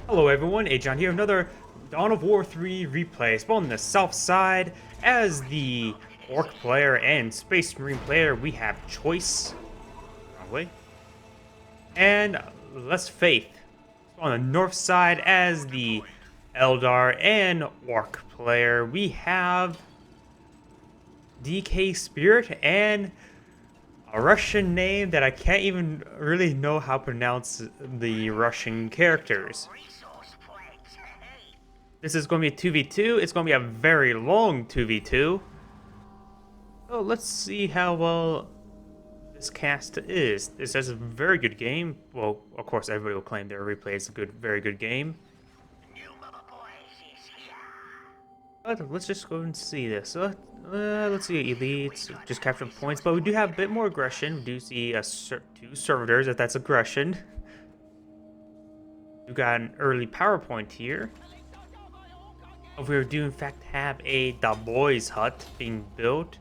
Hello everyone, Agion here, another Dawn of War 3 replay. Spawned on the south side. As the Orc player and Space Marine player, we have Choice. Wrong way. And Less Faith. On the north side, as the Eldar and Orc player, we have DK Spirt and a Russian name that I can't even really know how to pronounce the Russian characters. This is going to be a 2v2. It's going to be a very long 2v2. So let's see how well this cast is. This is a very good game. Well, of course, everybody will claim their replay is a very good game. But let's just go and see this. Let's see elites, just capture points. But we do have a bit more aggression. We do see two servitors, if that's aggression. We got an early power point here. We do in fact have a boys hut being built.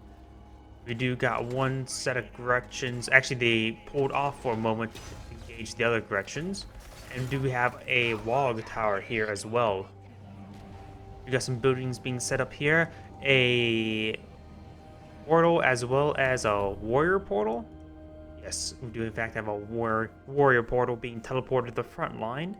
We do got one set of Gretchens. Actually, they pulled off for a moment to engage the other Gretchens. And do we have a wall tower here as well? We got some buildings being set up here. A portal as well as a warrior portal. Yes, we do in fact have a warrior portal being teleported to the front line.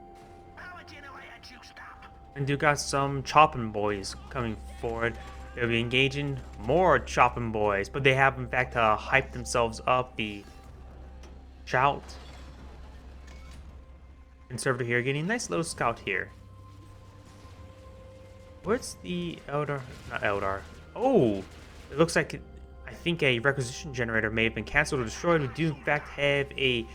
And you got some chopping boys coming forward. They'll be engaging more chopping boys, but they have in fact hyped themselves up. The shout conservator here getting a nice little scout here. Where's the Eldar? Not Eldar. Oh, it looks like I think a requisition generator may have been canceled or destroyed. We do in fact have a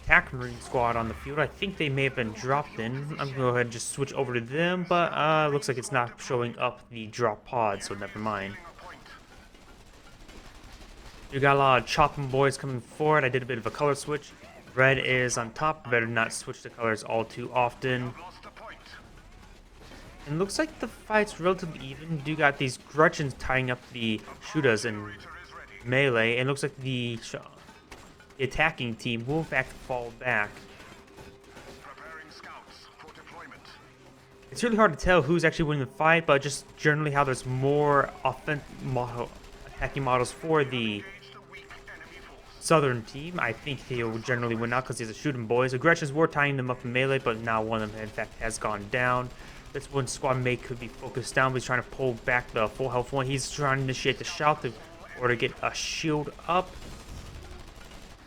attack marine squad on the field. I think they may have been dropped in. I'm gonna go ahead and just switch over to them, but looks like it's not showing up the drop pod, so never mind. You got a lot of chopping boys coming forward. I did a bit of a color switch. Red is on top. Better not switch the colors all too often. And looks like the fight's relatively even. You got these Gretchens tying up the shooters in melee, and looks like the attacking team will in fact fall back. It's really hard to tell who's actually winning the fight, but just generally how there's more attacking models for the southern team. I think they will generally win out because he's a shooting boys. Aggressions were tying them up in melee, but now one of them in fact has gone down. This one squad mate could be focused down, but he's trying to pull back the full health one. He's trying to initiate the shout in order to get a shield up.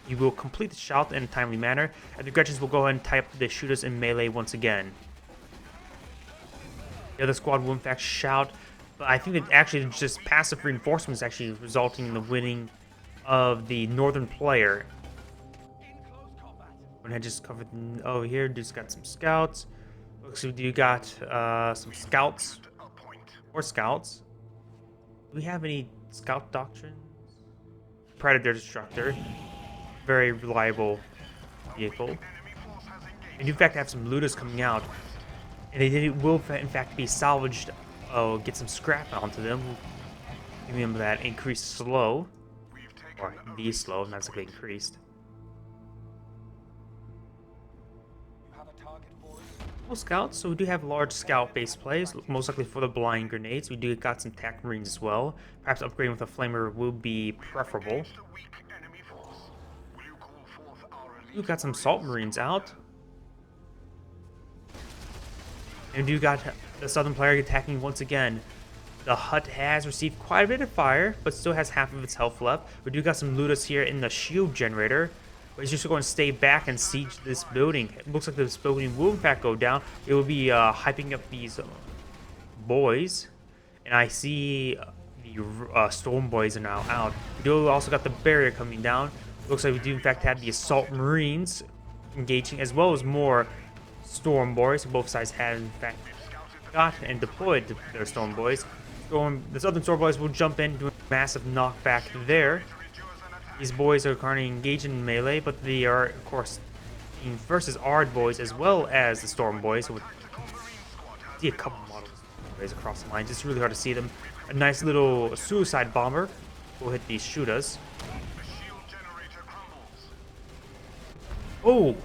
You will complete the shout in a timely manner, and the Gretchens will go ahead and tie up the shooters in melee once again. The other squad will in fact shout, but I think that actually just passive reinforcements actually resulting in the winning of the northern player. When I just covered over here, just got some scouts. Looks like you got some scouts or scouts. Do we have any scout doctrines? Predator destructor. Very reliable vehicle. And you in fact have some looters coming out, and they will in fact be salvaged. Oh, get some scrap onto them, giving them that increased slow, or the slow, not exactly increased. Well, scouts, so we do have large scout base plays, most likely for the blind grenades. We do got some tac marines as well. Perhaps upgrading with a flamer will be preferable. We've got some salt marines out. And you got the southern player attacking once again. The hut has received quite a bit of fire, but still has half of its health left. We do got some looters here in the shield generator, but he's just going to stay back and siege this building. It looks like this building will in fact go down. It will be hyping up these boys. And I see the storm boys are now out. We do also got the barrier coming down. Looks like we do in fact have the assault marines engaging, as well as more storm boys. Both sides have in fact got and deployed their storm boys. The southern storm boys will jump in, doing a massive knockback there. These boys are currently engaging in melee, but they are of course versus Ard boys as well as the storm boys. So we see a couple models across the lines. It's really hard to see them. A nice little suicide bomber will hit these shooters. Oh!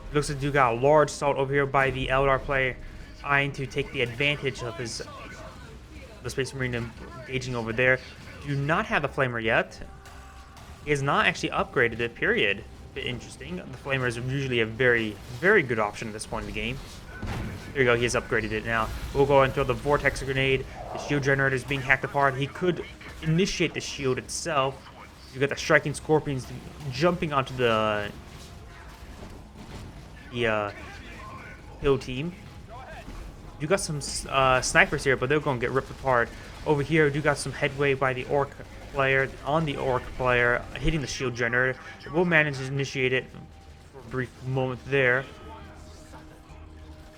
It looks like you got a large assault over here by the Eldar player, trying to take the advantage of the Space Marine engaging over there. Do not have the Flamer yet. He has not actually upgraded it, period. A bit interesting. The Flamer is usually a very, very good option at this point in the game. There you go, he has upgraded it now. We'll go and throw the Vortex Grenade. The shield generator is being hacked apart. He could initiate the shield itself. You got the Striking Scorpions jumping onto the kill team. You got some snipers here, but they're going to get ripped apart. Over here, you got some headway by the Orc player, on the Orc player, hitting the shield generator. We'll manage to initiate it for a brief moment there.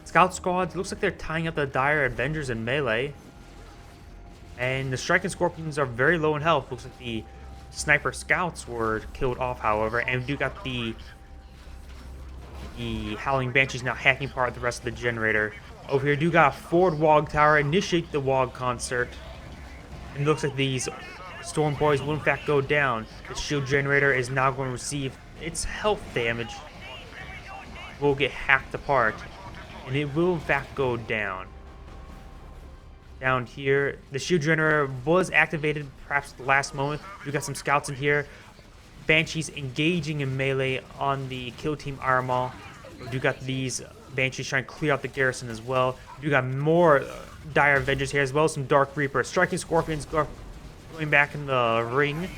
Scout squads, looks like they're tying up the Dire Avengers in melee. And the Striking Scorpions are very low in health. Looks like the Sniper Scouts were killed off, however. And we do got the Howling Banshees now hacking apart the rest of the generator. Over here, do got a forward Wog Tower. Initiate the Wog Concert. And it looks like these Storm Boys will in fact go down. The shield generator is now going to receive its health damage. Will get hacked apart. And it will in fact go down. Down here, the shield generator was activated perhaps at the last moment. You got some scouts in here. Banshees engaging in melee on the kill team Armal. You got these Banshees trying to clear out the garrison as well. You got more Dire Avengers here as well as some Dark Reapers. Striking Scorpions going back in the ring.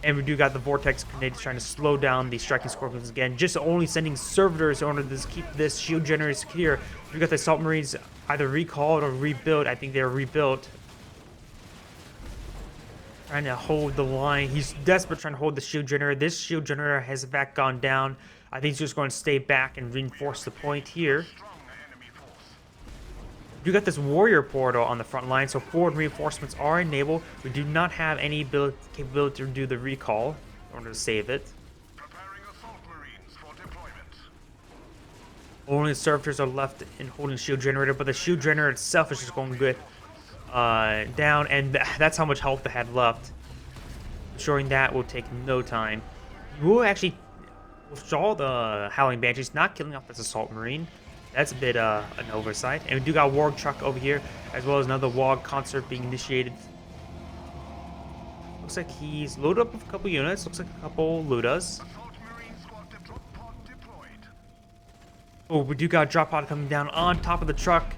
And we do got the Vortex Grenades trying to slow down the Striking Scorpions again. Just only sending servitors in order to keep this shield generator secure. We got the Assault Marines either recalled or rebuilt. I think they're rebuilt. Trying to hold the line. He's desperate trying to hold the shield generator. This shield generator has in fact gone down. I think he's just going to stay back and reinforce the point here. You got this warrior portal on the front line, so forward reinforcements are enabled. We do not have any capability to do the recall in order to save it. Only the servitors are left in holding the shield generator, but the shield generator itself is just going to get down, and that's how much health they had left. Ensuring that will take no time. You will actually withdraw the Howling Banshees, not killing off this Assault Marine. That's a bit an oversight. And we do got Warg Truck over here, as well as another Wog Concert being initiated. Looks like he's loaded up with a couple units. Looks like a couple Ludas. Oh, we do got a drop pod coming down on top of the truck.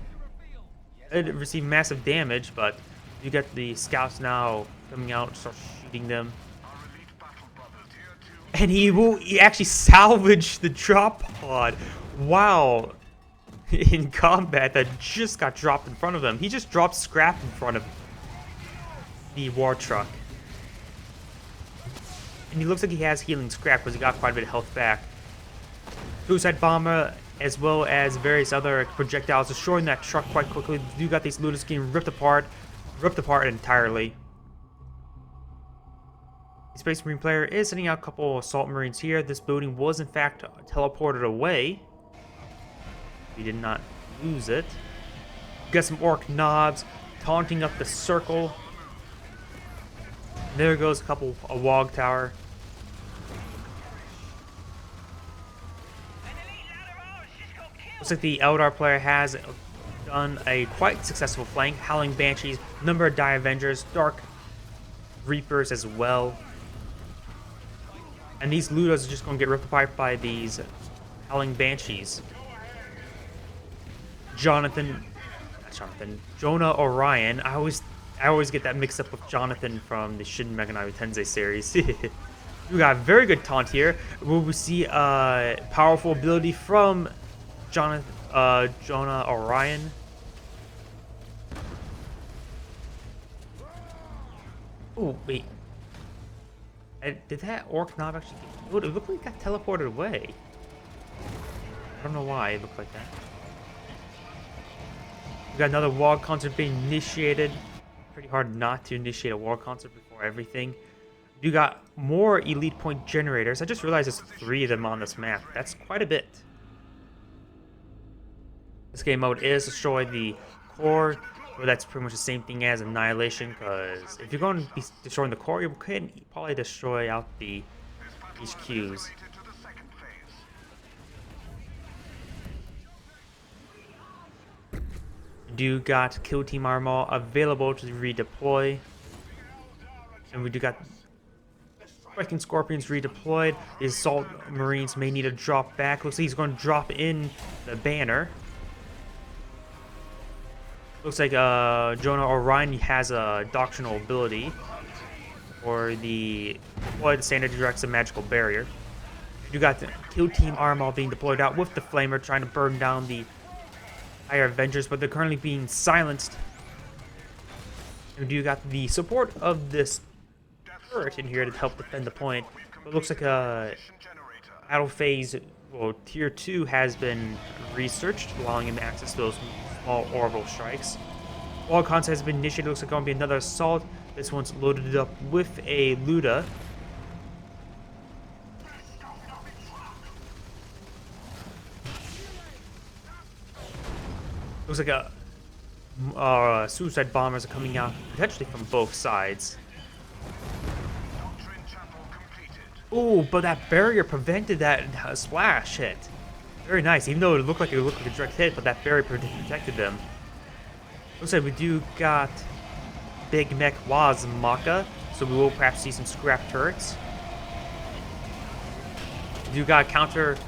It received massive damage, but you get the scouts now coming out and start shooting them. And he actually salvaged the drop pod. Wow. In combat that just got dropped in front of him. He just dropped scrap in front of the war truck. And he looks like he has healing scrap because he got quite a bit of health back. Suicide Bomber, as well as various other projectiles, destroying that truck quite quickly. You got these Ludus getting ripped apart entirely. The Space Marine player is sending out a couple Assault Marines here. This building was in fact teleported away. We did not lose it. Got some Orc Knobs taunting up the circle. There goes a Wog Tower. Looks like the Eldar player has done a quite successful flank. Howling Banshees, number of Dire Avengers, Dark Reapers as well. And these Ludas are just going to get ripped apart by these Howling Banshees. Jonah Orion. I always get that mixed up with Jonathan from the Shin Megami Tensei series. We got a very good taunt here. Will we see a powerful ability from Jonah Orion? Oh wait, did that Orc Knob actually get killed? It looked like it got teleported away. I don't know why it looked like that. We got another Wog Concert being initiated. Pretty hard not to initiate a Wog Concert before everything. You got more Elite Point Generators. I just realized there's 3 of them on this map. That's quite a bit. This game mode is destroy the core, but that's pretty much the same thing as Annihilation, because if you're going to be destroying the core, you can probably destroy out the HQs. We do got Kill Team Armor available to redeploy. And we do got Striking Scorpions redeployed. The Assault Marines may need to drop back. Looks like he's going to drop in the banner. Looks like Jonah Orion has a doctrinal ability. Or the standard directs a magical barrier. You got the Kill Team Armor being deployed out with the Flamer trying to burn down the Dire Avengers, but they're currently being silenced. And you got the support of this turret in here to help defend the point. It looks like a battle phase, well, tier 2 has been researched, allowing him access to those small orbital strikes. Wall contact has been initiated. Looks like going to be another assault. This one's loaded up with a Luda. Looks like a suicide bombers are coming out potentially from both sides. Oh, but that barrier prevented that splash hit. Very nice, even though it looked like a direct hit, but that barrier protected them. Looks like we do got Big Mech Wazmaka, so we will perhaps see some scrap turrets. We do got counter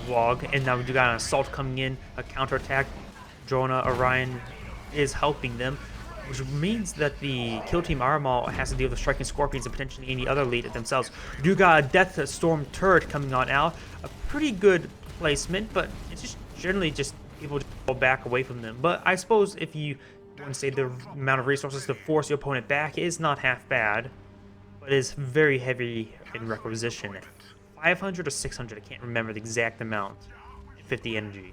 log, and now we do got an assault coming in, a counter attack. Jonah Orion is helping them, which means that the Kill Team Armor has to deal with Striking Scorpions and potentially any other lead themselves. We do got a Death Storm turret coming on out, a pretty good placement, but it's just generally just people just go back away from them. But I suppose if you want to say the amount of resources to force your opponent back is not half bad, but is very heavy in requisition. 500 or 600, I can't remember the exact amount. 50 energy.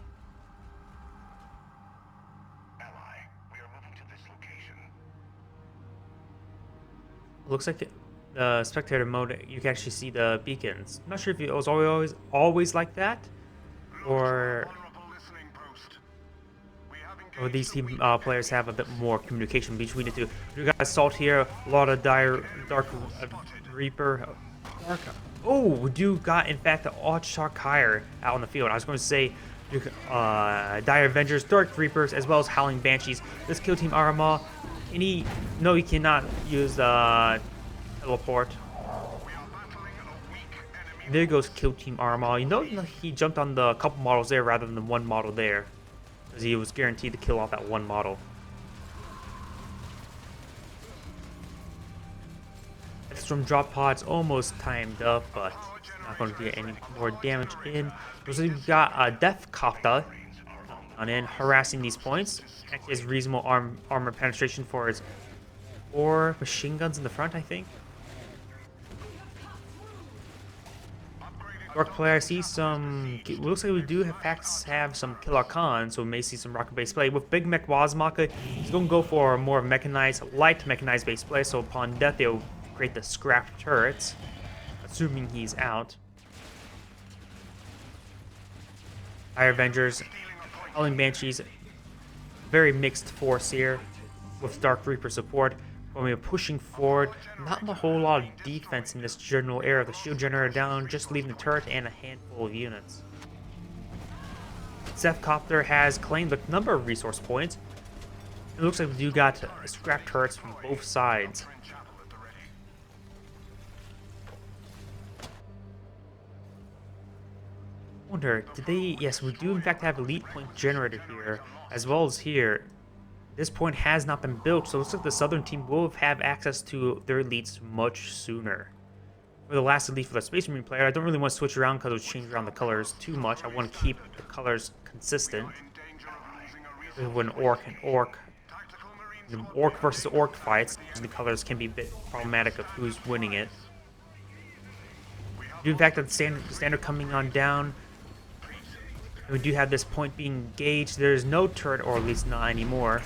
Looks like the spectator mode, you can actually see the beacons. I'm not sure if it was always like that, or these team players have a bit more communication between the two. We got Assault here, a lot of Dark Reaper. Oh, we do got, in fact, the Odd Sharkire out on the field. I was going to say Dire Avengers, Dark Reapers, as well as Howling Banshees. This Kill Team Armor, no, you cannot use teleport. There goes Kill Team Armor. You know, he jumped on the couple models there rather than the one model there, because he was guaranteed to kill off that one model. From drop pods almost timed up, but not going to get any more damage in. So we've got a Death Copter on in, harassing these points. Actually has reasonable armor penetration for his 4 machine guns in the front, I think. Dark player, I see some. It looks like we do have some Killer Khan, so we may see some rocket based play. With Big Mech Wazmaka, he's going to go for a more mechanized, light mechanized base play, so upon death, they'll create the scrap turrets, assuming he's out. Dire Avengers, Howling Banshees, very mixed force here with Dark Reaper support. When we're pushing forward, not a whole lot of defense in this general area. The shield generator down, just leaving the turret and a handful of units. Death Copter has claimed a number of resource points. It looks like we do got scrap turrets from both sides. Wonder, did they? Yes, we do in fact have elite point generator here, as well as here. This point has not been built, so it looks like the southern team will have access to their elites much sooner. For the last elite for the Space Marine player, I don't really want to switch around because it'll change around the colors too much. I want to keep the colors consistent. When orc versus orc fights, the colors can be a bit problematic of who's winning it. In fact, the standard coming on down. We do have this point being engaged. There's no turret, or at least not anymore.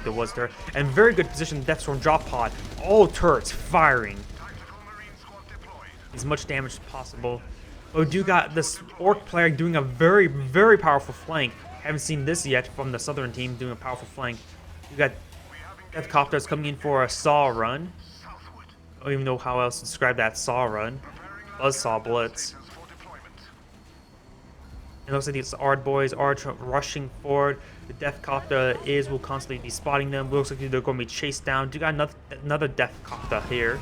There was there. And very good position, Death Storm drop pod. All turrets firing. As much damage as possible. But we do got this orc player doing a very, very powerful flank. Haven't seen this yet from the southern team doing a powerful flank. We got Death Copters coming in for a saw run. I don't even know how else to describe that saw run. Buzzsaw blitz. It looks like these Ard boys are rushing forward. The Death Copter will constantly be spotting them. It looks like they're going to be chased down. You got another Death Copter here.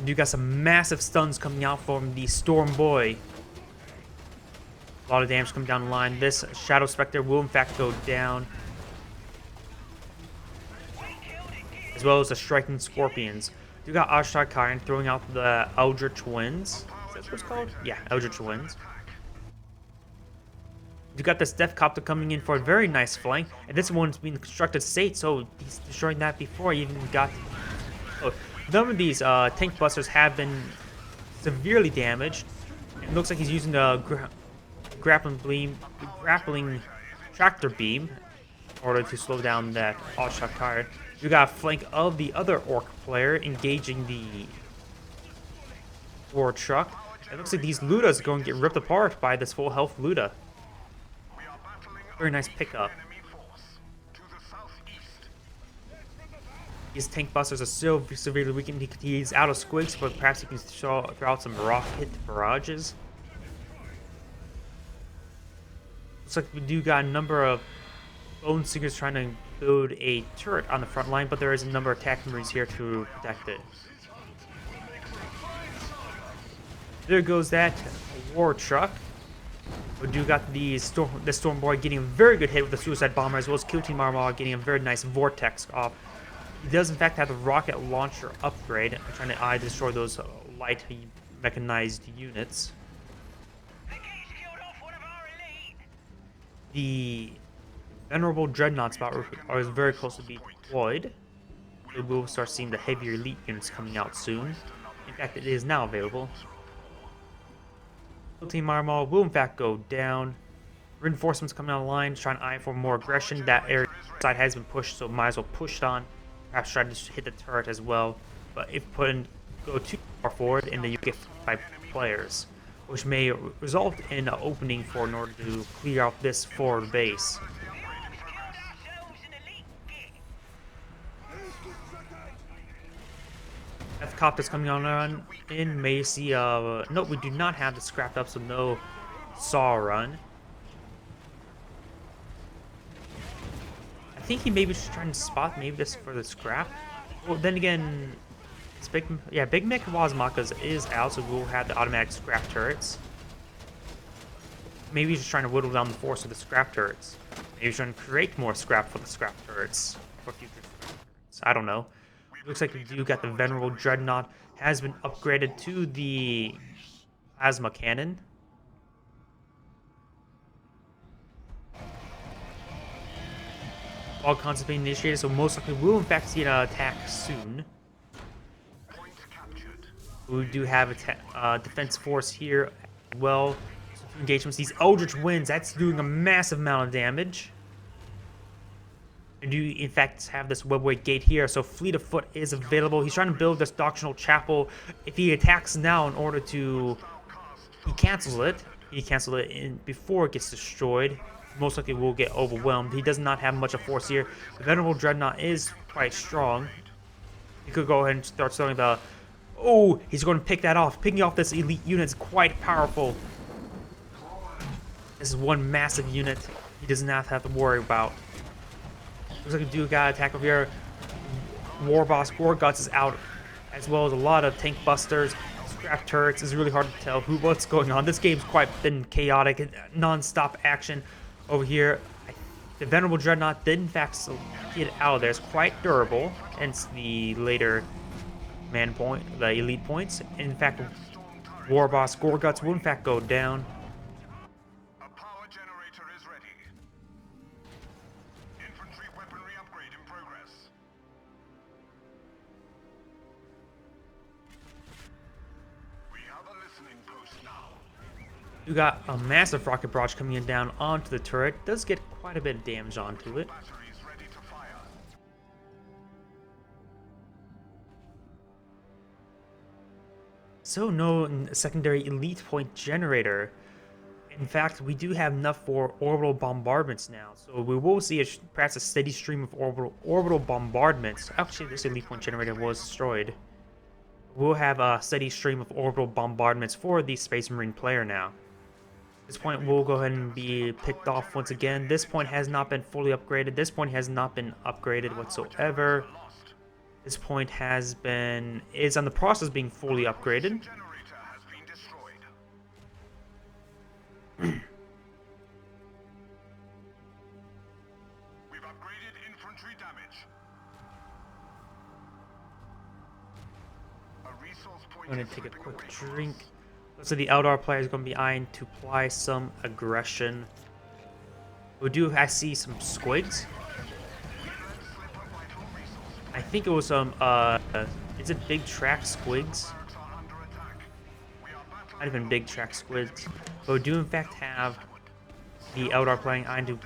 You got some massive stuns coming out from the Storm Boy. A lot of damage coming down the line. This Shadow Spectre will in fact go down, as well as the Striking Scorpions. You got Ashtar Karen throwing out the Eldritch Winds. Is that what it's called? Yeah, Eldritch Winds. You got this Death Copter coming in for a very nice flank, and this one's being constructed state, so he's destroying that before he even got. Oh, none of these tank busters have been severely damaged. It looks like he's using the grappling tractor beam in order to slow down that Ashtar Karen. You got a flank of the other orc player engaging the war truck. It looks like these Ludas are going to get ripped apart by this full health Luda. Very nice pickup. These tank busters are so severely weakened. He's out of squigs, but perhaps he can throw out some rocket barrages. Looks like we do got a number of Bone Seekers trying to build a turret on the front line, but there is a number of attack marines here to protect it. There goes that war truck. We do got the Storm Boy getting a very good hit with the Suicide Bomber, as well as Kill Team Armor getting a very nice Vortex off. He does in fact have the rocket launcher upgrade, trying to destroy those light mechanized units. The Venerable Dreadnought spot are very close to being deployed. We will start seeing the heavier elite units coming out soon. In fact, it is now available. Team Armor will in fact go down. Reinforcements coming on the line, trying to eye for more aggression. That area side has been pushed, so might as well push on. Perhaps try to hit the turret as well. But if go too far forward, and then you get 5 players, which may result in an opening in order to clear out this forward base. Death Copter's coming on in. May see nope, we do not have the scrapped up, so no saw run. I think he maybe just trying to spot maybe this for the scrap. Well, then again, it's Big Mech Wazmakas is out, so we'll have the automatic scrap turrets. Maybe he's just trying to whittle down the force of the scrap turrets. Maybe he's trying to create more scrap for the scrap turrets for future scrap turrets. I don't know. Looks like we do got the Venerable Dreadnought has been upgraded to the plasma cannon. All concepts being initiated, so most likely we'll in fact see an attack soon. We do have a defense force here as well. So engagements, these Eldritch Winds, that's doing a massive amount of damage. And you in fact have this webway gate here, so Fleet of Foot is available. He's trying to build this doctrinal chapel. If he attacks now in order to, he cancels it. He canceled it before it gets destroyed. Most likely will get overwhelmed. He does not have much of force here. The Venerable Dreadnought is quite strong. He could go ahead and start throwing the. Oh, he's going to pick that off. Picking off this elite unit is quite powerful. This is one massive unit he does not have to worry about. Looks like we do got attack over here. War Boss Gorguts is out, as well as a lot of tank busters, scrap turrets. It's really hard to tell what's going on. This game's quite been chaotic, non-stop action over here. The Venerable Dreadnought did in fact get out of there. It's quite durable, hence the later the elite points. In fact, War Boss Gorguts will in fact go down. You got a massive rocket barrage coming in down onto the turret. Does get quite a bit of damage onto it. So no secondary elite point generator. In fact, we do have enough for orbital bombardments now. So we will see perhaps a steady stream of orbital bombardments. Actually, this elite point generator was destroyed. We'll have a steady stream of orbital bombardments for the Space Marine player now. This point will go ahead and be picked off once again. This point has not been fully upgraded. This point has not been upgraded whatsoever. This point is on the process of being fully upgraded. I'm going to take a quick drink. So the Eldar player is going to be eyeing to apply some aggression. I see some squigs. I think it was some, is it big track squigs? Not even big track squigs. But we do in fact have the Eldar playing eyeing to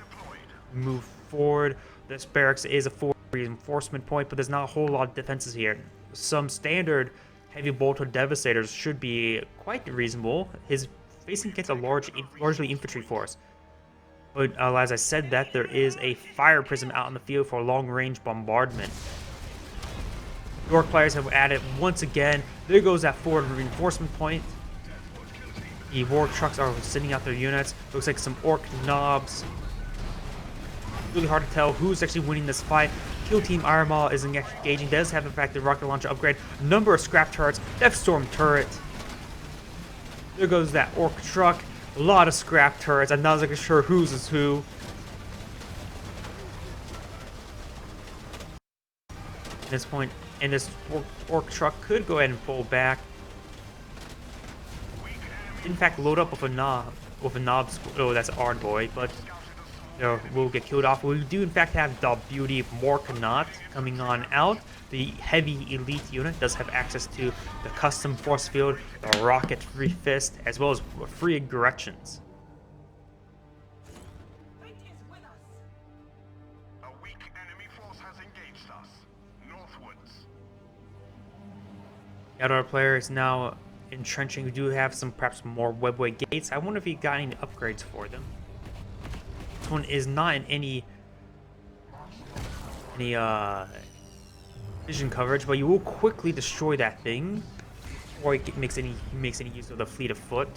move forward. This barracks is a 4 reinforcement point, but there's not a whole lot of defenses here. Some standard heavy bolter devastators should be quite reasonable. His facing against a largely infantry force. But as I said that, there is a fire prism out in the field for long-range bombardment. York players have added once again. There goes that forward reinforcement point. The war trucks are sending out their units. Looks like some orc knobs. Really hard to tell who's actually winning this fight. Kill Team Iron Maw is engaging. Does have in fact the rocket launcher upgrade. Number of scrap turrets. Death Storm turret. There goes that orc truck. A lot of scrap turrets. I'm not exactly sure whose is who. At this point, and this orc truck could go ahead and pull back. In fact, load up with a knob. Oh, that's Ardboy, but will get killed off. We do in fact have the beauty Morkanot coming on out. The heavy elite unit does have access to the custom force field, the rocket free fist, as well as free aggressions. A weak enemy force has engaged us. Northwards. The other player is now entrenching. We do have perhaps more webway gates. I wonder if he got any upgrades for them. This one is not in any vision coverage, but you will quickly destroy that thing before he makes any use of the fleet of foot.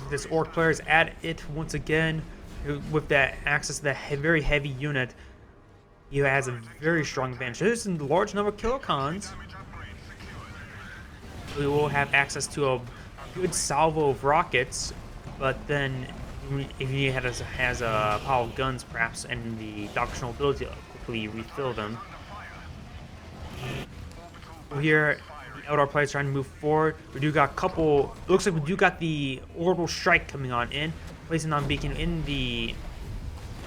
This orc player is at it once again with that access to that very heavy unit. He has a very strong advantage. There's a large number of kilocons. We will have access to a good salvo of rockets, but then if he has a pile of guns perhaps and the doctrinal ability to quickly refill them. Here the Eldar players trying to move forward. We do got a couple. Looks like we do got the orbital strike coming on in, placing on beacon in the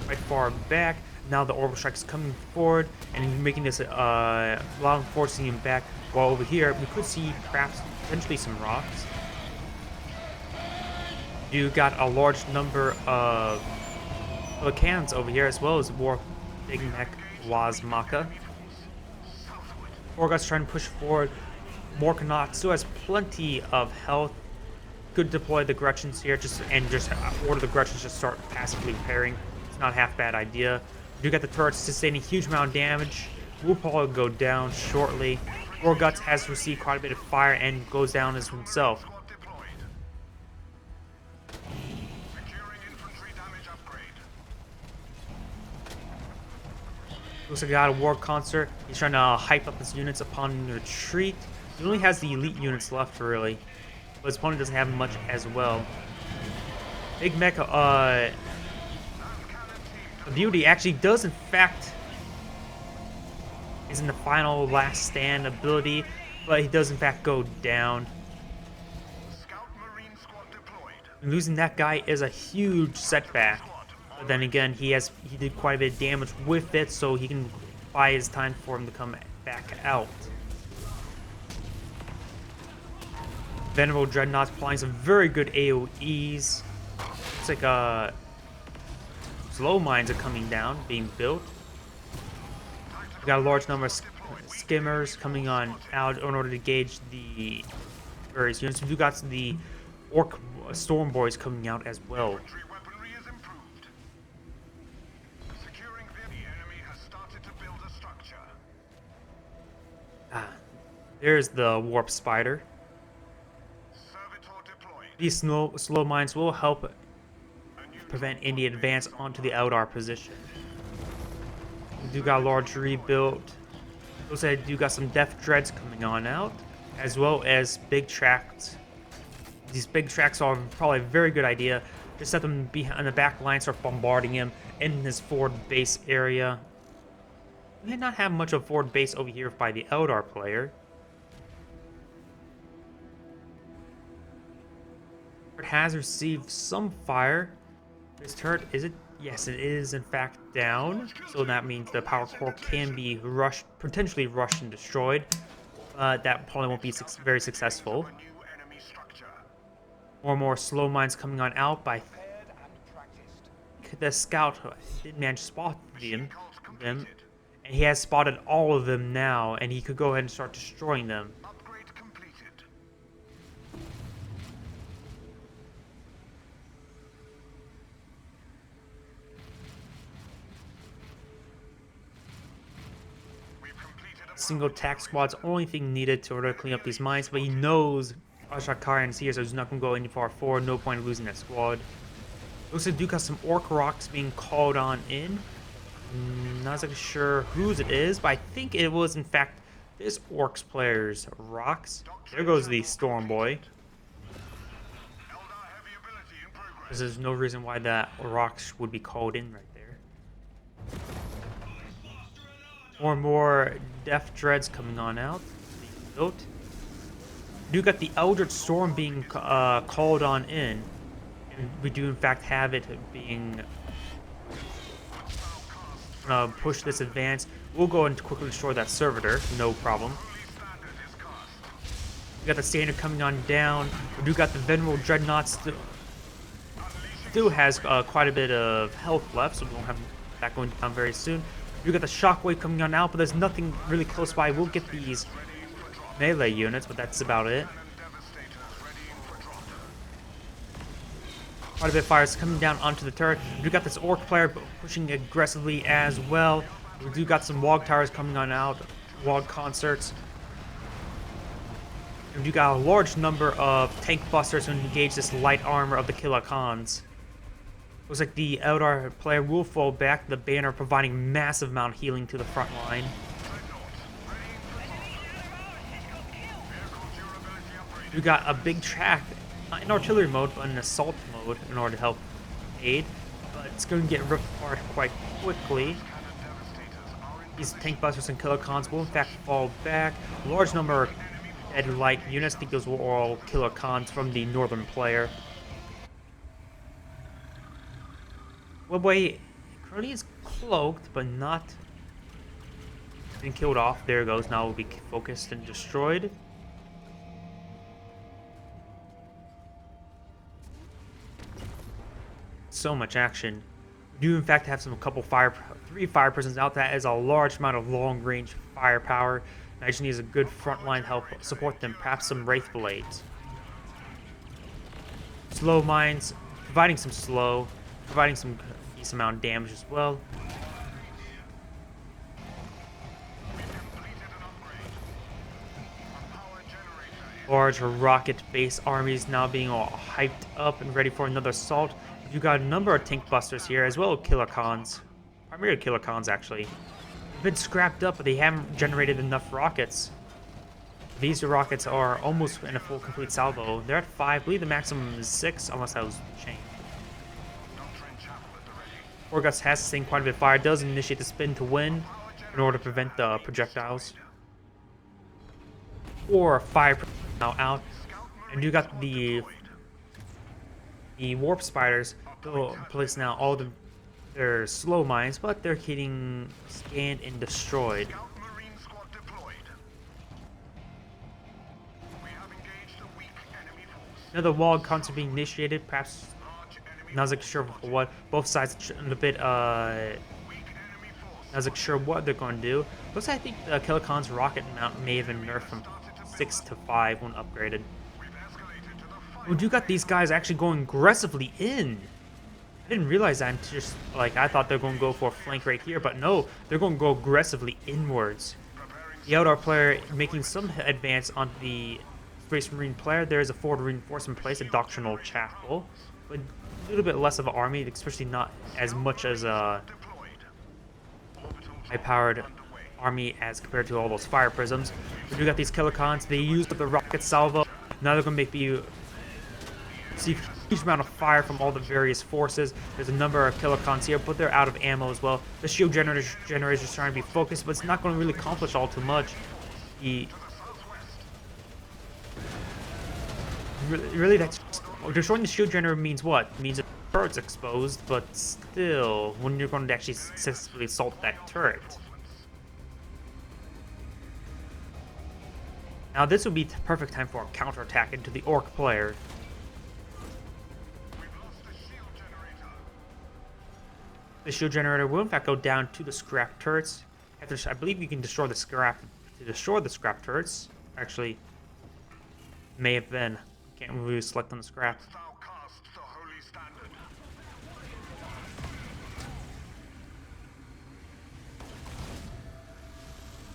right far back. Now the orbital strike is coming forward and making this allowing forcing him back. While over here we could see perhaps potentially some rocks. You got a large number of cannons over here as well as War Big Mech Wazmaka. Orgot's trying to push forward. Morkanot still has plenty of health. Could deploy the Gretchens here just order the Gretchens to start passively repairing. It's not a half bad idea. You do get the turrets sustaining a huge amount of damage. Will probably go down shortly. Orguts has received quite a bit of fire and goes down as himself. Looks like he got a war concert. He's trying to hype up his units upon retreat. He only has the elite units left, really. But his opponent doesn't have much as well. Big Mech, Beauty actually does, in fact, is in the final last stand ability, but he does, in fact, go down. Losing that guy is a huge setback. But then again, he did quite a bit of damage with it, so he can buy his time for him to come back out. Venerable Dreadnoughts applying some very good AoEs. Looks like slow mines are coming down, being built. We got a large number of skimmers coming on out in order to gauge the various units. We got the Orc Storm Boys coming out as well. There's the warp spider. Servitor deployed. These slow mines will help prevent any advance onto the Eldar position. We do got large rebuild. Looks like I do got some Death Dreads coming on out, as well as big tracks. These big tracks are probably a very good idea. Just set them behind the back line, start bombarding him in his forward base area. We did not have much of a forward base over here by the Eldar player. It has received some fire. This turret, is it? Yes, it is in fact down. So that means the power core can be rushed, potentially rushed and destroyed. That probably won't be very successful. A new enemy structure. More slow mines coming on out by the scout did manage to spot them, and he has spotted all of them now, and he could go ahead and start destroying them. Upgrade completed. We've completed a Single attack squad's only thing needed to order to clean up these mines, but he knows Ashakarian's here, so he's not going to go any far forward. No point in losing that squad. Looks like Duke has some Orc Rocks being called on in. Not exactly sure whose it is, but I think it was, in fact, this Orcs player's Rocks. There goes the Storm Boy. Eldar heavy ability in progress. There's no reason why that Rocks would be called in right there. More Death Dreads coming on out. Being built. You got the Eldritch Storm being called on in. And we do in fact have it being push this advance. We'll go and quickly destroy that servitor, no problem. We got the standard coming on down. We do got the Venerable Dreadnought still has quite a bit of health left, so we won't have that going down very soon. We got the Shockwave coming on out, but there's nothing really close by. We'll get these melee units, but that's about it. Quite a bit of fire is coming down onto the turret. We do got this Orc player pushing aggressively as well. We do got some Wog Towers coming on out, Wog Concerts. And we do got a large number of Tank Busters who engage this light armor of the Kilakans. Looks like the Eldar player will fall back, the banner providing massive amount of healing to the front line. We got a big track, not in artillery mode, but in assault mode in order to help aid. But it's going to get ripped apart quite quickly. These Tank Busters and Kilakans will in fact fall back. A large number of dead light units. I think those were all Kilakans from the northern player. Webway currently is cloaked, but not been killed off. There it goes. Now will be focused and destroyed. So much action. We do in fact have three fire prisons out. That is a large amount of long range firepower. I just need a good frontline help support them. Perhaps some Wraith Blades. Slow mines, providing some slow, providing some decent amount of damage as well. Large rocket base armies now being all hyped up and ready for another assault. You got a number of Tank Busters here, as well as Kilakans. Primarily Kilakans, actually. They've been scrapped up, but they haven't generated enough rockets. These rockets are almost in a full complete salvo. They're at 5. I believe the maximum is 6, unless that was changed. Orgus has sustained quite a bit of fire. Does initiate the spin to win in order to prevent the projectiles. Or fire now out. And you got the warp spiders place now all their slow mines, but they're getting scanned and destroyed. Another wall concert being initiated, perhaps not exactly sure what. Both sides a bit not exactly sure what they're going to do. Looks like I think the Kilakan's rocket mount may have been nerfed from 6 to 5 when upgraded. We do got these guys actually going aggressively in. I didn't realize that until just like I thought they're going to go for a flank right here, but no, they're going to go aggressively inwards. The Eldar player making some advance on the Space Marine player. There is a forward reinforcement place, a doctrinal chapel, but a little bit less of an army, especially not as much as a high-powered army as compared to all those fire prisms. We do got these kilocons. They used the rocket salvo. Now they're going to make you receive a huge amount of fire from all the various forces. There's a number of kilocons here, but they're out of ammo as well. The shield generator is trying to be focused, but it's not going to really accomplish all too much. Really, that's destroying the shield generator means what? It means the turret's exposed, but still, when you're going to actually successfully assault that turret. Now this would be the perfect time for a counterattack into the orc player. The shield generator will in fact go down to the scrap turrets. I believe you can destroy the scrap to destroy the scrap turrets. Actually, may have been. Can't really select on the scrap.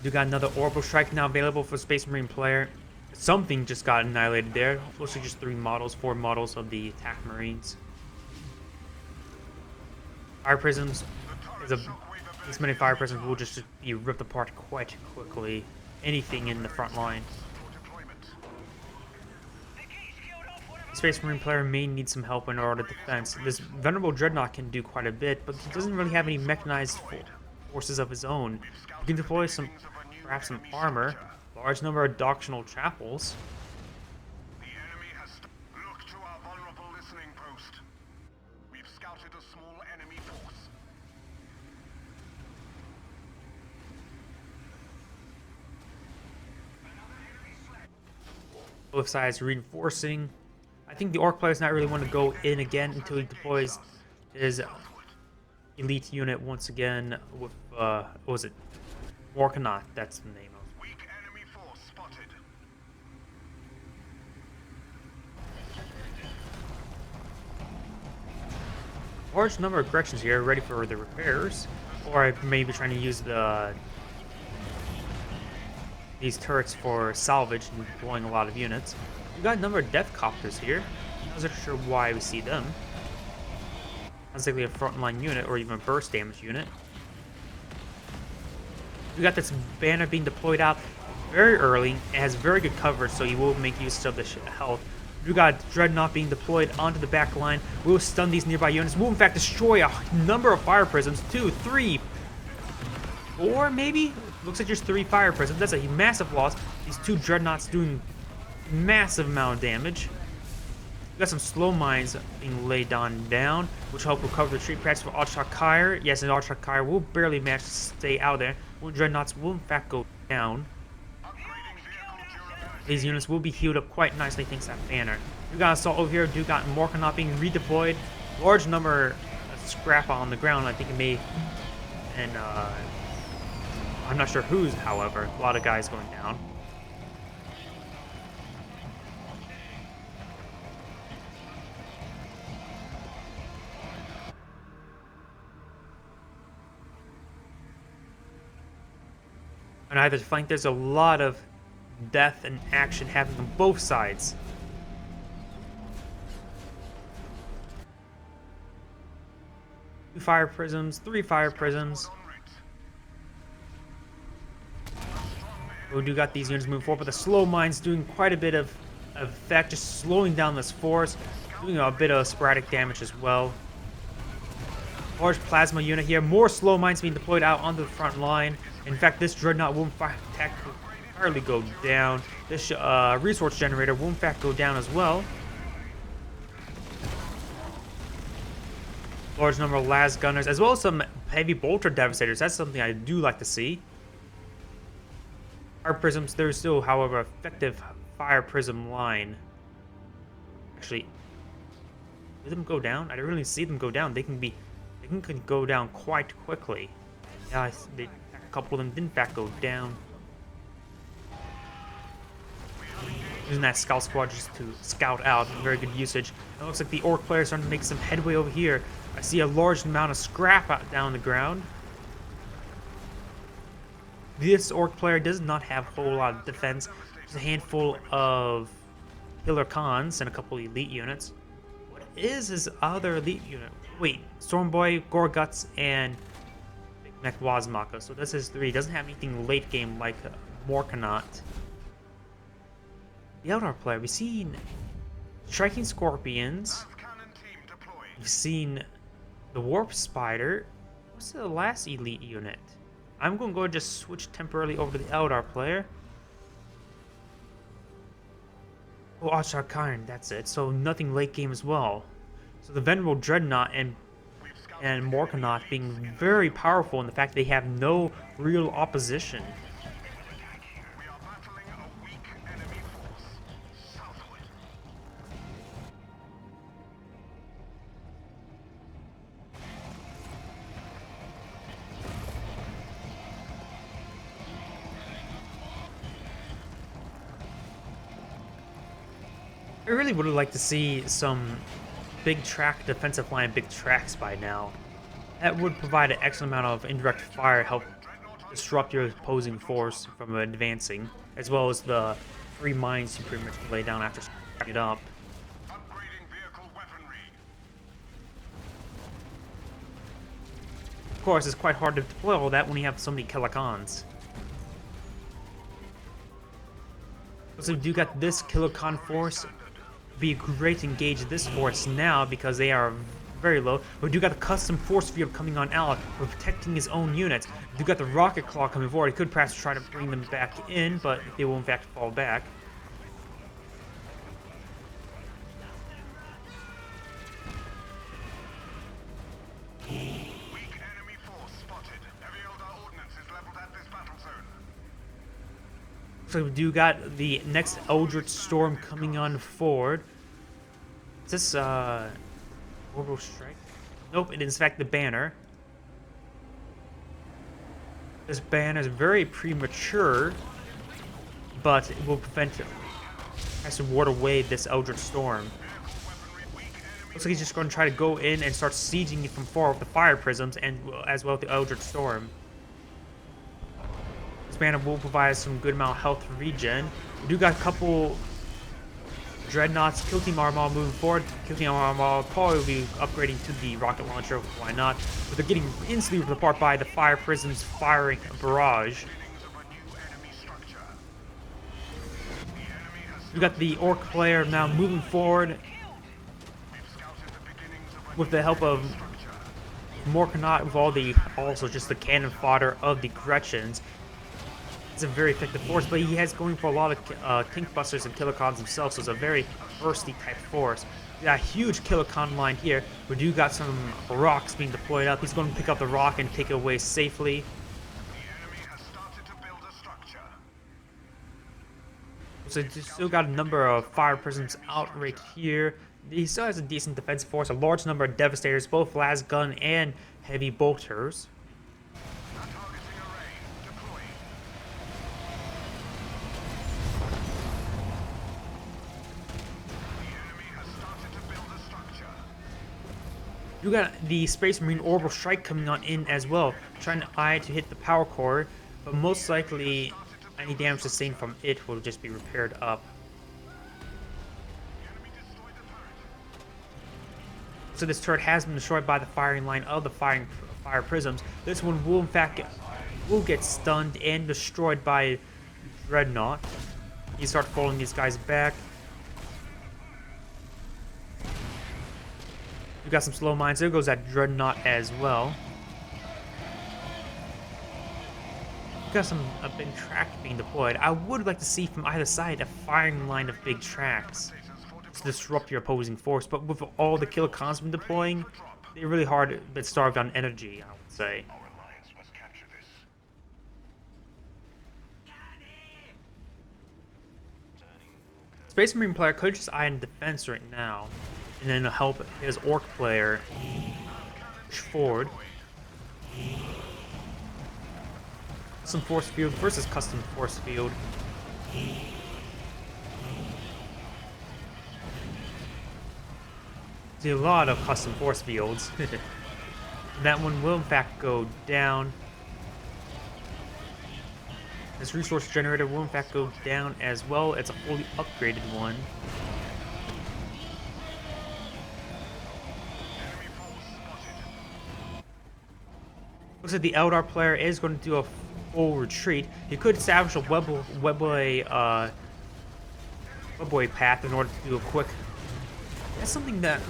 You got another orbital strike now available for Space Marine player. Something just got annihilated there. Mostly just 4 models of the attack Marines. Fire prisms this many fire prisms will just be ripped apart quite quickly. Anything in the front line. Space Marine player may need some help in order to defense. This venerable dreadnought can do quite a bit, but he doesn't really have any mechanized forces of his own. He can deploy perhaps some armor, large number of doctrinal chapels. The enemy has looked to our vulnerable listening post. We've scouted a small enemy force. Both sides reinforcing. I think the orc player's not really want to go in again until he deploys his elite unit once again with what was it? Morkanaut, that's the name of it. Weak enemy force spotted. Large number of corrections here, ready for the repairs, or I may be trying to use these turrets for salvage and deploying a lot of units. We got a number of death copters here. I wasn't sure why we see them. Sounds like a frontline unit or even a burst damage unit. We got this banner being deployed out very early. It has very good coverage, so you will make use of the health. We got Dreadnought being deployed onto the back line. We'll stun these nearby units. We'll in fact destroy a number of fire prisms. 2, 3, 4 maybe? Looks like just 3 fire prisms. That's a massive loss. These 2 Dreadnoughts doing massive amount of damage. We got some slow mines being laid down, which help recover the tree patch for Archakire. Yes, and Archakire will barely manage to stay out there. When Dreadnoughts will in fact go down. These units will be healed up quite nicely thanks to that banner. We got Assault over here. We got Morkanaut being redeployed. Large number of scrap on the ground. I think it may, and I'm not sure whose. However, a lot of guys going down. On either flank, there's a lot of death and action happening on both sides. Two fire prisms, 3 fire prisms. We do got these units moving forward, but the slow mines doing quite a bit of effect, just slowing down this force, doing a bit of sporadic damage as well. Large plasma unit here, more slow mines being deployed out onto the front line. In fact, this dreadnought will in fact entirely go down. This resource generator will in fact go down as well. Large number of las gunners, as well as some heavy bolter devastators. That's something I do like to see. Fire prisms, there's still, however, effective fire prism line. Actually, did them go down? I didn't really see them go down. They can go down quite quickly. Yeah, a couple of them did in fact go down. Using that scout squad just to scout out, very good usage. It looks like the orc player is starting to make some headway over here. I see a large amount of scrap out down the ground. This orc player does not have a whole lot of defense. Just a handful of killer cons and a couple elite units. What is his other elite unit? Wait, Stormboy, Gorguts, and Big Mech Wazmaka. So this is 3. He doesn't have anything late game like Morkanot. The Eldar player, we've seen Striking Scorpions. We've seen the Warp Spider. What's the last elite unit? I'm going to go just switch temporarily over to the Eldar player. Oh, Asharkarn, that's it. So nothing late game as well. So the Venerable Dreadnought and Morkanot being very powerful in the fact they have no real opposition. I really would have liked to see some big track defensive line, big tracks by now. That would provide an excellent amount of indirect fire, help disrupt your opposing force from advancing, as well as the 3 mines you pretty much lay down after stacking it up. Of course, it's quite hard to deploy all that when you have so many Kilocons. So we do got this Kilocon force. Be great to engage this force now because they are very low. We do got the custom force field coming on out for protecting his own units. We do got the rocket claw coming forward. He could perhaps try to bring them back in, but they will in fact fall back. Weak enemy force spotted. Heavy Eldar ordnance is leveled at this battle zone. So we do got the next Eldritch Storm coming on forward. Is this Orbital Strike? Nope, it is in fact the banner. This banner is very premature, but it will prevent has to ward away this Eldritch Storm. Looks like he's just going to try to go in and start sieging you from far with the fire prisms and as well as the Eldritch Storm. This banner will provide us some good amount of health regen. We do got a couple Dreadnoughts, Kill Team Armor moving forward. Kill Team Armor probably will be upgrading to the rocket launcher, why not? But they're getting instantly ripped apart by the fire prisms firing a barrage. We got the Orc player now moving forward with the help of Morkanot with also just the cannon fodder of the Gretchens. It's a very effective force, but he has going for a lot of Kinkbusters and Kilocons himself, so it's a very bursty type force. We got a huge Kilocon line here. We do got some rocks being deployed up. He's going to pick up the rock and take it away safely. So he's still got a number of fire prisms out right here. He still has a decent defensive force, a large number of Devastators, both las gun and heavy bolters. You got the Space Marine Orbital Strike coming on in as well, trying to hit the power core, but most likely any damage sustained from it will just be repaired up. So this turret has been destroyed by the firing line of the fire prisms. This one will in fact get stunned and destroyed by Dreadnought. You start falling these guys back. We got some slow mines. There goes that Dreadnought as well. We got a big track being deployed. I would like to see from either side a firing line of big tracks to disrupt your opposing force, but with all the Kilocons been deploying, they're really hard but starved on energy, I would say. Space Marine player could just eye in defense right now, and then help his Orc player push forward. Some force field versus custom force field. See a lot of custom force fields. That one will in fact go down. This resource generator will in fact go down as well. It's a fully upgraded one. Looks like the Eldar player is going to do a full retreat. He could establish a webway path in order to do a quick. That's something that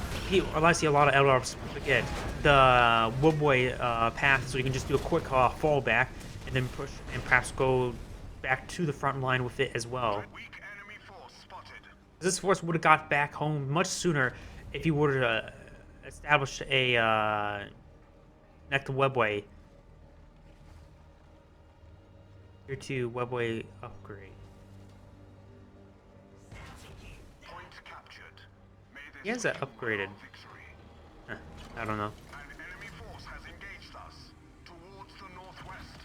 I see a lot of Eldars forget. The webway path, so you can just do a quick fallback and then push and perhaps go back to the front line with it as well. This force would have got back home much sooner if you would have established a next webway. Tier 2 webway upgrade. He has that upgraded. I don't know. An enemy force has engaged us towards the northwest.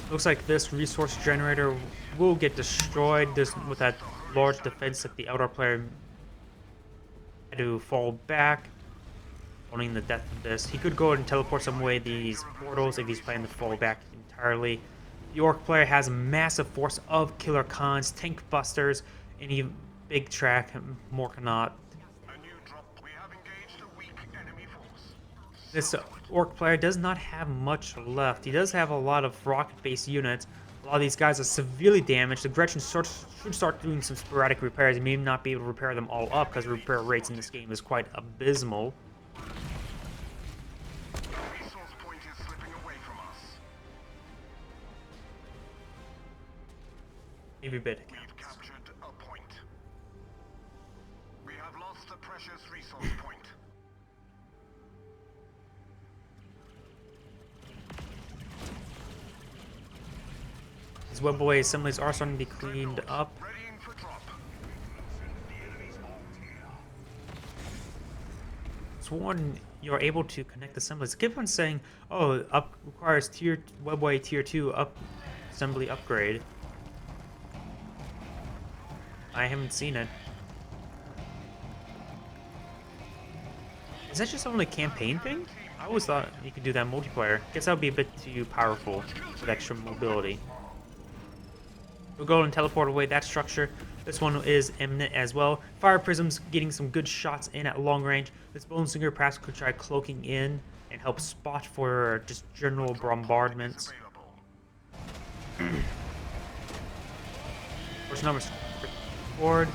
Looks like this resource generator will get destroyed with that large defense that the Eldar player had to fall back, owning the death of this. He could go and teleport some way these portals if he's planning to fall back entirely. The Orc player has a massive force of Killer Khans, Tank Busters, and even Big Track, Morkanot. This Orc player does not have much left. He does have a lot of rocket-based units. A lot of these guys are severely damaged. The Gretchen should start doing some sporadic repairs. He may not be able to repair them all up because repair rates in this game is quite abysmal. Every bit counts. We've captured a point. We have lost a precious resource point. These webway assemblies are starting to be cleaned up. Readying for drop. Sworn you're able to connect assemblies. Keep on saying, oh, requires webway tier 2 assembly upgrade. I haven't seen it. Is that just only a campaign thing? I always thought you could do that multiplayer. Guess that would be a bit too powerful with extra mobility. We'll go and teleport away that structure. This one is imminent as well. Fire Prism's getting some good shots in at long range. This Bone Singer perhaps could try cloaking in and help spot for just general bombardments. Force numbers forward.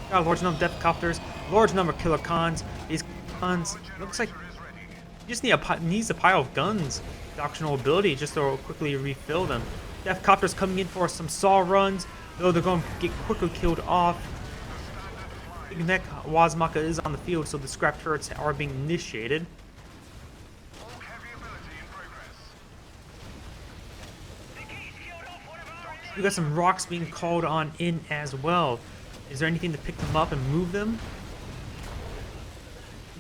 Got a large number of Death Copters, large number of Killer Khans. These Khans looks like you just needs a pile of guns. Doctrinal ability just to quickly refill them. Death Copters coming in for some saw runs, though they're going to get quickly killed off. Big Neck Wazmaka is on the field, so the scrap turrets are being initiated. We got some rocks being called on in as well. Is there anything to pick them up and move them?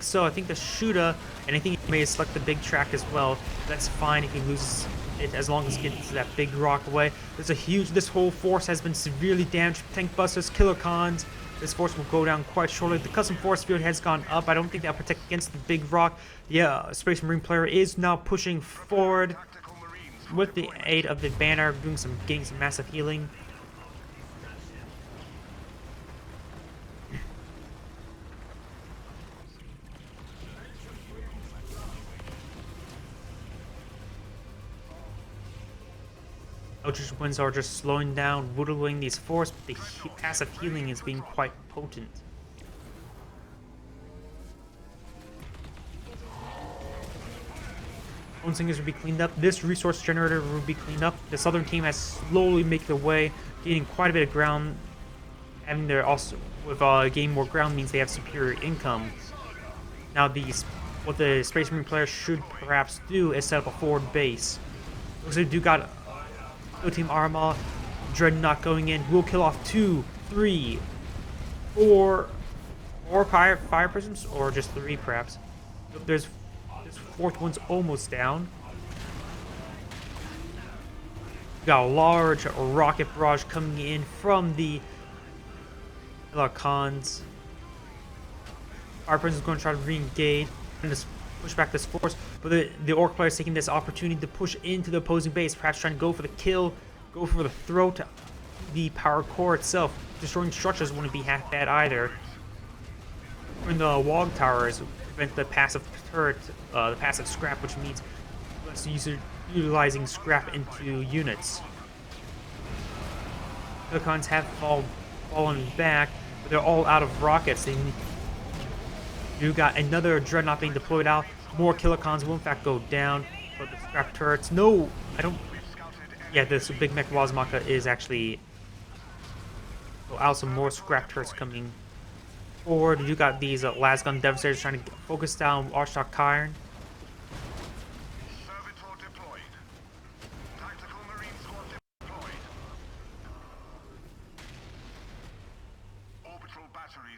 So I think the Shuda, and I think he may select the big track as well. That's fine if he loses it, as long as he gets that big rock away. This whole force has been severely damaged. Tank Busters, Killer Khans. This force will go down quite shortly. The custom force field has gone up. I don't think that'll protect against the big rock. Yeah, Space Marine player is now pushing forward with the aid of the banner, getting some massive healing. Eldritch Winds are just slowing down, whittling these force, but the passive healing is being quite potent. Bone Singers will be cleaned up. This resource generator will be cleaned up. The southern team has slowly made their way, gaining quite a bit of ground. Having their gaining more ground means they have superior income. Now what the Space Marine player should perhaps do is set up a forward base. Looks like we do got Team Arma, Dreadnought going in. We'll kill off 2, 3, 4 fire prisms, or just 3 perhaps. This fourth one's almost down. We got a large rocket barrage coming in from the Killer Khans. Fire Prince is going to try to re-engage and just push back this force, but the Orc player is taking this opportunity to push into the opposing base, perhaps trying to go for the kill, go for the throw to the power core itself. Destroying structures wouldn't be half bad either. In the log towers, prevent the passive turret, the passive scrap, which means less utilizing scrap into units. Kilocons have fallen back, but they're all out of rockets. You got another dreadnought being deployed out. More kilocons will in fact go down, but the scrap turrets. No, I don't. Yeah, this big mech Wazmaka is actually out. Some more scrap turrets coming forward. You got these lasgun devastators trying to focus down Archdoc Cairn.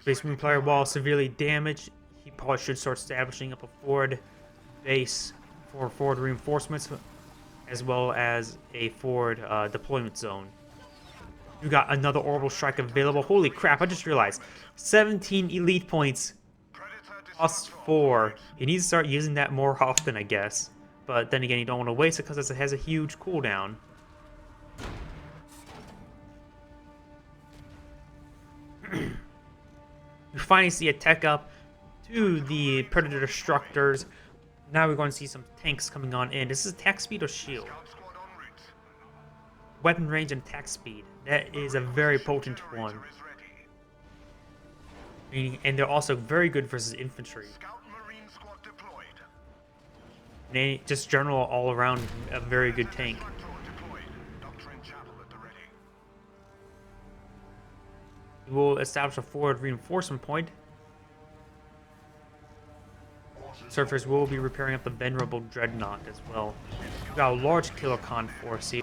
Space Marine player, while severely damaged, he probably should start establishing up a forward base for forward reinforcements, as well as a forward deployment zone. You got another orbital strike available. Holy crap, I just realized. 17 elite points. Plus 4. He needs to start using that more often, I guess. But then again, you don't want to waste it because it has a huge cooldown. We finally see a tech up to the Predator Destructors. Now we're going to see some tanks coming on in. This is attack speed or shield? Weapon range and attack speed. That is a very potent one. And they're also very good versus infantry. And just general all around a very good tank. We will establish a forward reinforcement point. Surfers will be repairing up the venerable dreadnought as well. We've got a large kilocon force here.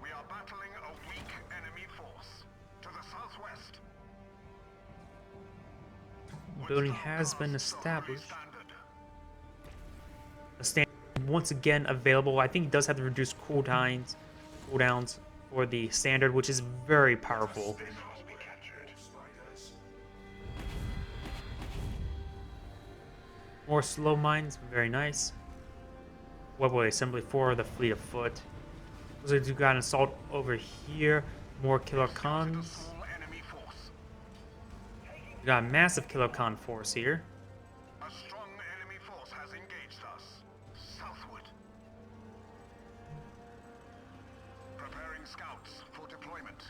We are battling a weak enemy force to the southwest. Building has been established. The stand once again available. I think it does have the reduced cooldowns for the standard, which is very powerful. More slow mines, very nice. Webway assembly for the fleet of foot. So you got an assault over here. More kilocons. You got a massive kilocon force here. A strong enemy force has engaged us. Southward. Preparing scouts for deployment.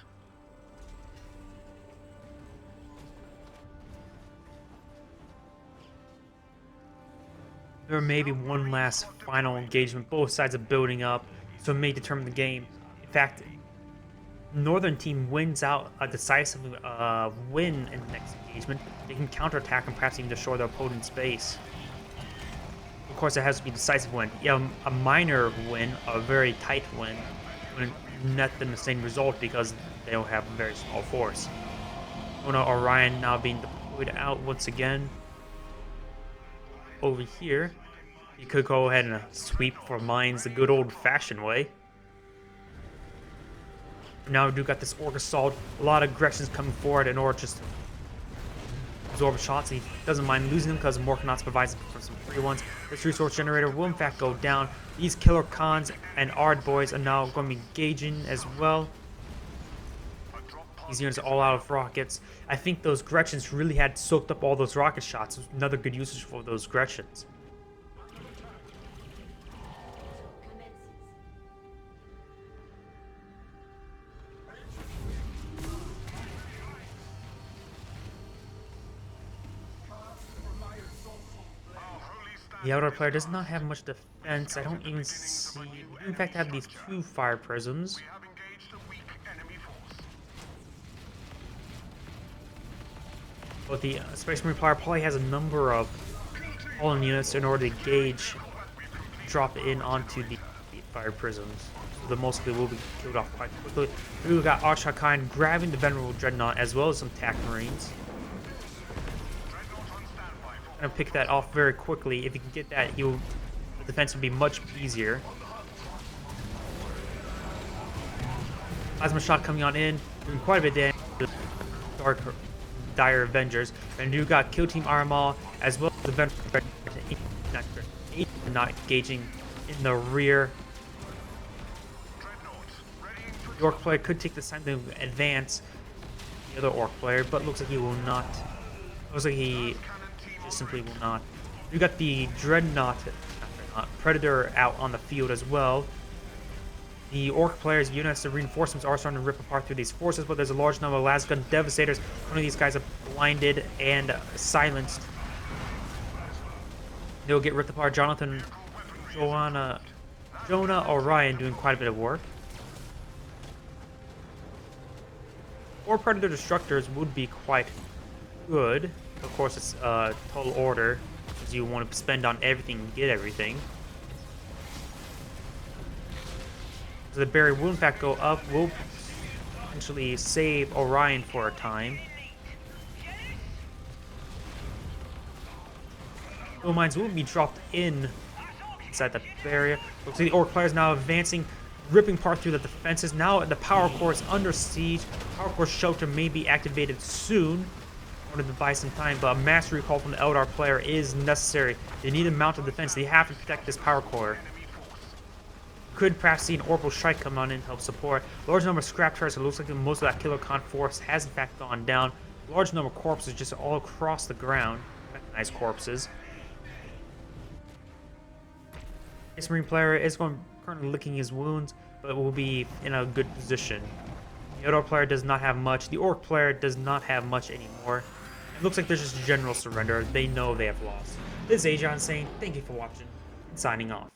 There may be one last final engagement. Both sides are building up, so it may determine the game. In fact, Northern team wins out a decisive win in the next engagement. They can counterattack and perhaps even destroy their opponent's base. Of course, it has to be a decisive win. Yeah, a minor win, a very tight win, wouldn't net them the same result because they don't have a very small force. Orion now being deployed out once again. Over here, you could go ahead and sweep for mines the good old-fashioned way. Now we do got this Orc Assault, a lot of aggressions coming forward in order to just absorb shots, and he doesn't mind losing them because Morkanauts provides for some free ones. This resource generator will in fact go down. These Killer Khans and Ard boys are now going to be engaging as well. These units are all out of rockets. I think those Gretchens really had soaked up all those rocket shots. Another good usage for those Gretchens. The Eldar player does not have much defense. I don't even see... We in fact have these 2 fire prisms. But the Space Marine player probably has a number of fallen units in order to drop in onto the fire prisms. So the most of them will be killed off quite quickly. We've got Archdoc Cairn grabbing the venerable dreadnought as well as some TAC Marines. Gonna pick that off very quickly. If you can get that, the defense will be much easier. Plasma shot coming on in, doing quite a bit of damage. Dire Avengers. And you got Kill Team Armal as well as the Venom not engaging in the rear. The Orc player could take this time to advance the other Orc player, but looks like he will not. Looks like he just simply will not. You got the Predator out on the field as well. The Orc players' units of reinforcements are starting to rip apart through these forces, but there's a large number of lasgun devastators. One of these guys are blinded and silenced. They'll get ripped apart. Jonah Orion doing quite a bit of work. 4 Predator Destructors would be quite good. Of course, it's a total order, because you want to spend on everything and get everything. So the Barrier will in fact go up, will potentially save Orion for a time. Gold mines will be dropped inside the barrier. Looks like the Orc players now advancing, ripping apart through the defenses. Now the power core is under siege. Power core shelter may be activated soon. I wanted to buy some time, but a mass recall from the Eldar player is necessary. They need a mounted defense. They have to protect this power core. Could perhaps see an orbital strike come on in to help support. Large number of scrap turrets. It looks like most of that Kilocon force has in fact gone down. Large number of corpses just all across the ground. Mechanized corpses. This Marine player is currently licking his wounds, but will be in a good position. The Eldar player does not have much. The Orc player does not have much anymore. It looks like there's just general surrender. They know they have lost. This is Agion saying thank you for watching and signing off.